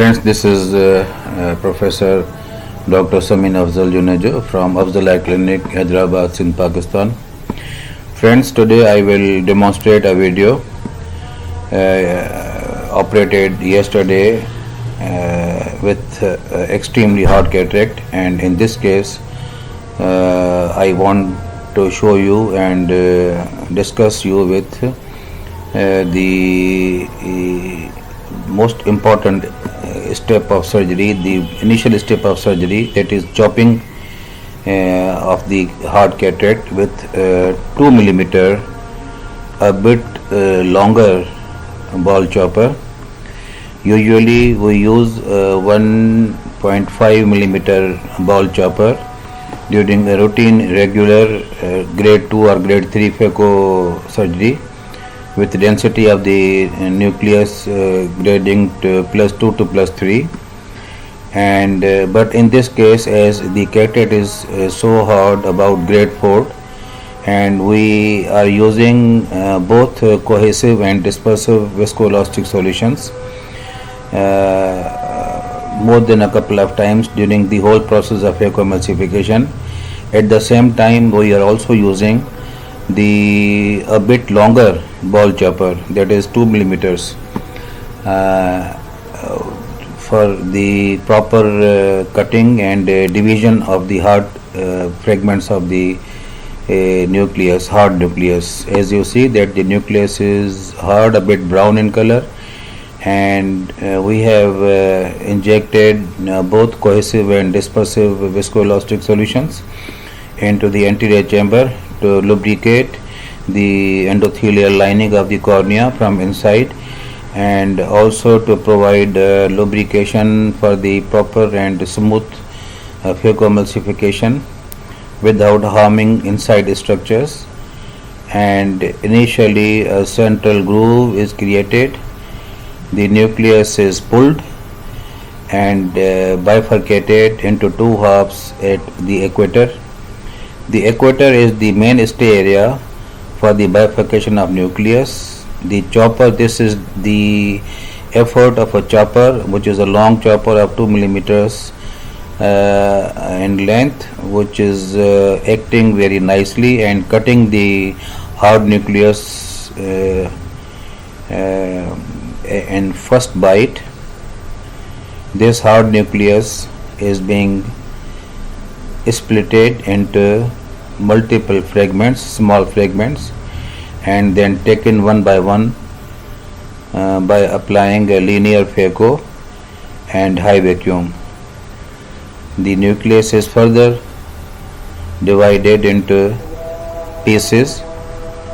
Friends, this is Professor Dr. Sameen Afzal Junejo from Afzal Eye Clinic, Hyderabad, Sindh, Pakistan. Friends, today I will demonstrate a video operated yesterday with extremely hard cataract, and in this case I want to show you and discuss you with the most important step of surgery, the initial step of surgery, that is chopping of the hard cataract with 2 millimeter, a bit longer ball chopper. Usually we use 1.5 millimeter ball chopper during a routine regular grade 2 or grade 3 Phaco surgery, with density of the nucleus grading to +2 to +3, and but in this case, as the cataract is so hard, about grade 4, and we are using both cohesive and dispersive viscoelastic solutions more than a couple of times during the whole process of phacoemulsification. At the same time, we are also using a bit longer ball chopper, that is 2 millimeters, for the proper cutting and division of the hard fragments of the nucleus, hard nucleus. As you see that the nucleus is hard, a bit brown in color, and we have injected both cohesive and dispersive viscoelastic solutions into the anterior chamber to lubricate the endothelial lining of the cornea from inside, and also to provide lubrication for the proper and smooth phacoemulsification without harming inside structures. And initially a central groove is created, the nucleus is pulled and bifurcated into two halves at the equator. The equator is the mainstay area for the bifurcation of nucleus. The chopper, this is the effort of a chopper, which is a long chopper of 2 millimeters in length, which is acting very nicely and cutting the hard nucleus in first bite. This hard nucleus is being splitted into multiple fragments, small fragments, and then taken one by one by applying a linear phaco and high vacuum. The nucleus is further divided into pieces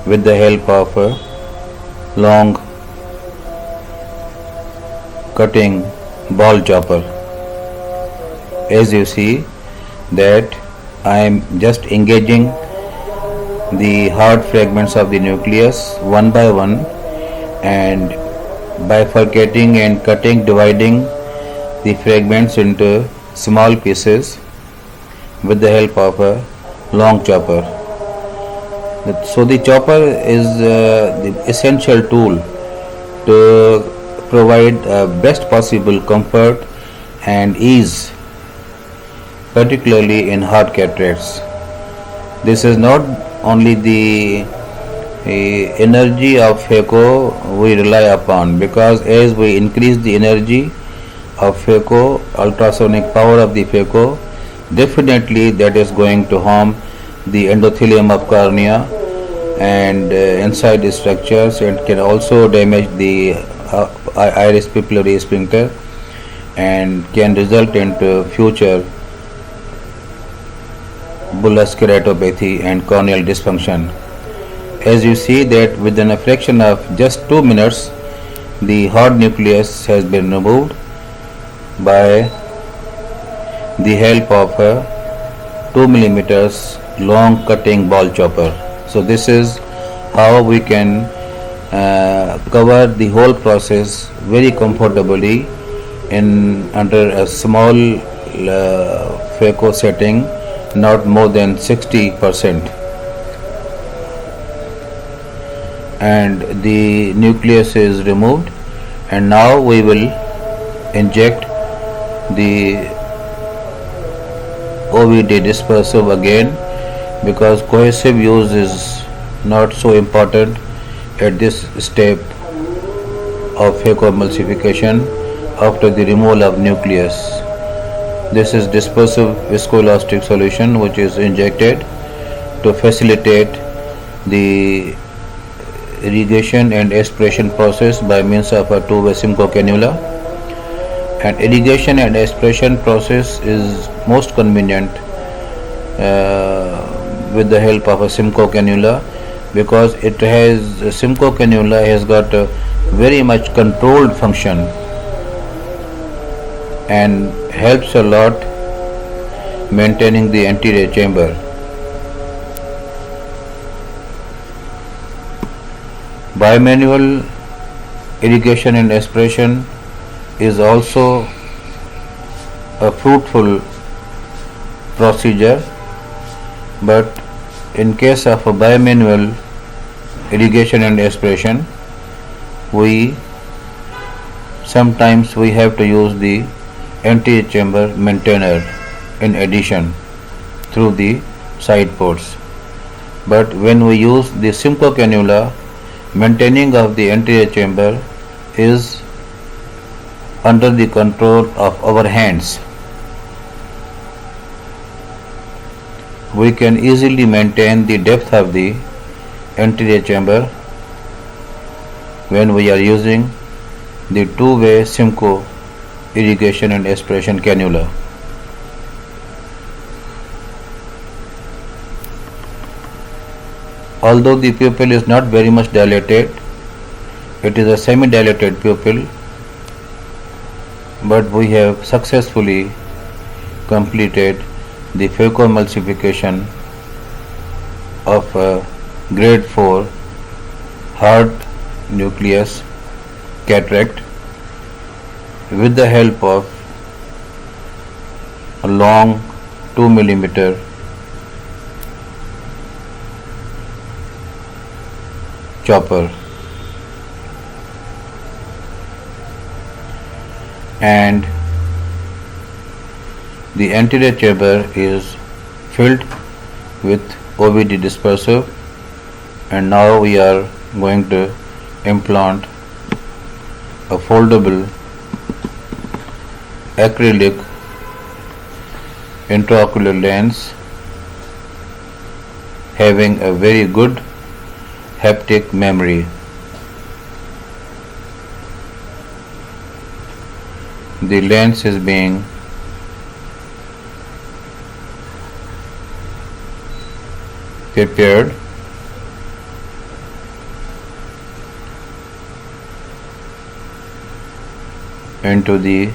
with the help of a long cutting ball chopper. As you see that I am just engaging the hard fragments of the nucleus one by one and bifurcating and cutting, dividing the fragments into small pieces with the help of a long chopper. So the chopper is the essential tool to provide best possible comfort and ease, particularly in hard cataracts. This is not only the energy of phaco we rely upon, because as we increase the energy of phaco, ultrasonic power of the phaco, definitely that is going to harm the endothelium of cornea and inside structures, and can also damage the iris pupillary sphincter and can result into future bullous keratopathy and corneal dysfunction. As you see that within a fraction of just 2 minutes, the hard nucleus has been removed by the help of a 2 millimeters long cutting ball chopper. So this is how we can cover the whole process very comfortably in under a small phaco setting, not more than 60%. And the nucleus is removed, and now we will inject the OVD dispersive again, because cohesive use is not so important at this step of phacoemulsification after the removal of nucleus. This is dispersive viscoelastic solution which is injected to facilitate the irrigation and aspiration process by means of a two-way Simcoe cannula. And irrigation and aspiration process is most convenient with the help of a Simcoe cannula, because it has Simcoe cannula has got a very much controlled function and helps a lot maintaining the anterior chamber. Bimanual irrigation and aspiration is also a fruitful procedure, but in case of a bimanual irrigation and aspiration, we sometimes have to use the anterior chamber maintainer in addition through the side ports. But when we use the Simcoe cannula, maintaining of the anterior chamber is under the control of our hands. We can easily maintain the depth of the anterior chamber when we are using the two-way Simcoe irrigation and aspiration cannula. Although the pupil is not very much dilated, it is a semi-dilated pupil, but we have successfully completed the phacoemulsification of a grade 4 hard nucleus cataract with the help of a long 2 mm chopper, and the anterior chamber is filled with OVD dispersive, and now we are going to implant a foldable acrylic intraocular lens having a very good haptic memory. The lens is being prepared into the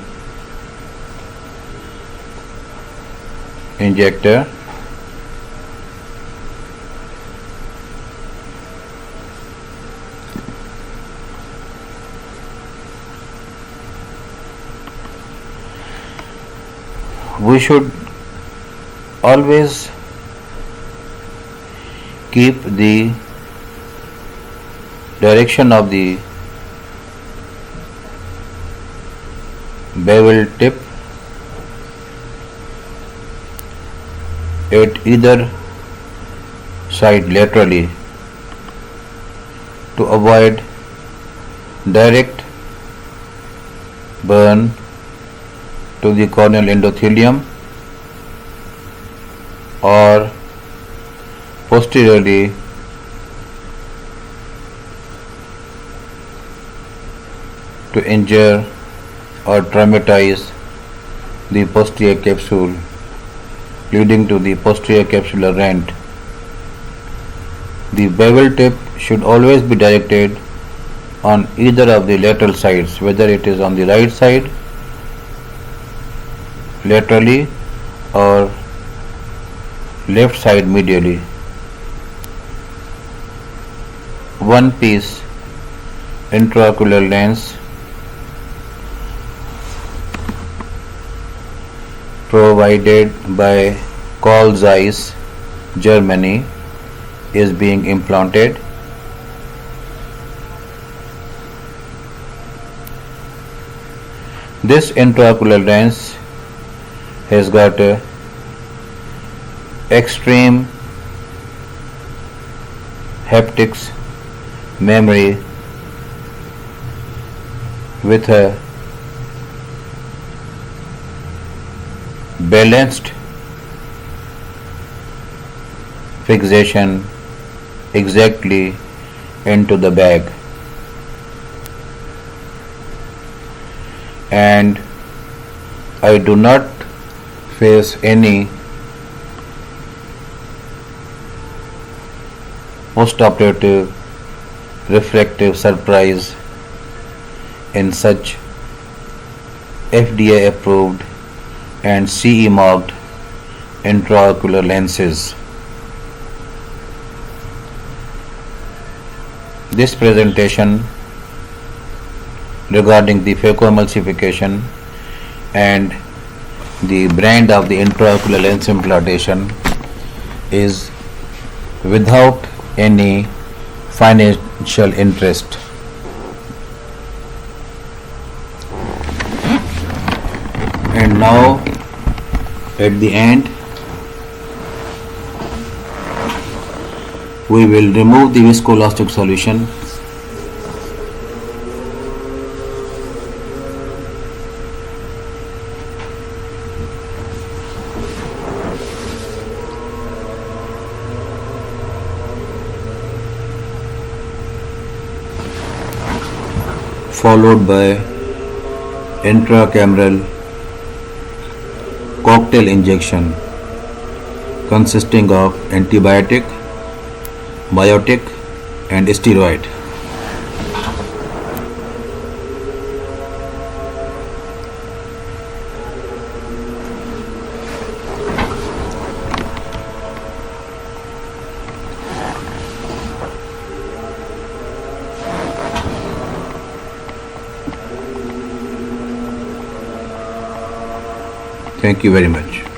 injector. We should always keep the direction of the bevel tip at either side laterally to avoid direct burn to the corneal endothelium, or posteriorly to injure or traumatize the posterior capsule, leading to the posterior capsular rent. The bevel tip should always be directed on either of the lateral sides, whether it is on the right side laterally or left side medially. One piece intraocular lens provided by Carl Zeiss, Germany, is being implanted. This intraocular lens has got a extreme haptics memory with a balanced fixation exactly into the bag, and I do not face any postoperative refractive surprise in such FDA approved and CE marked intraocular lenses. This presentation regarding the Phaco emulsification and the brand of the intraocular lens implantation is without any financial interest. And now at the end we will remove the viscoelastic solution followed by intracameral cocktail injection consisting of antibiotic, biotic and steroid. Thank you very much.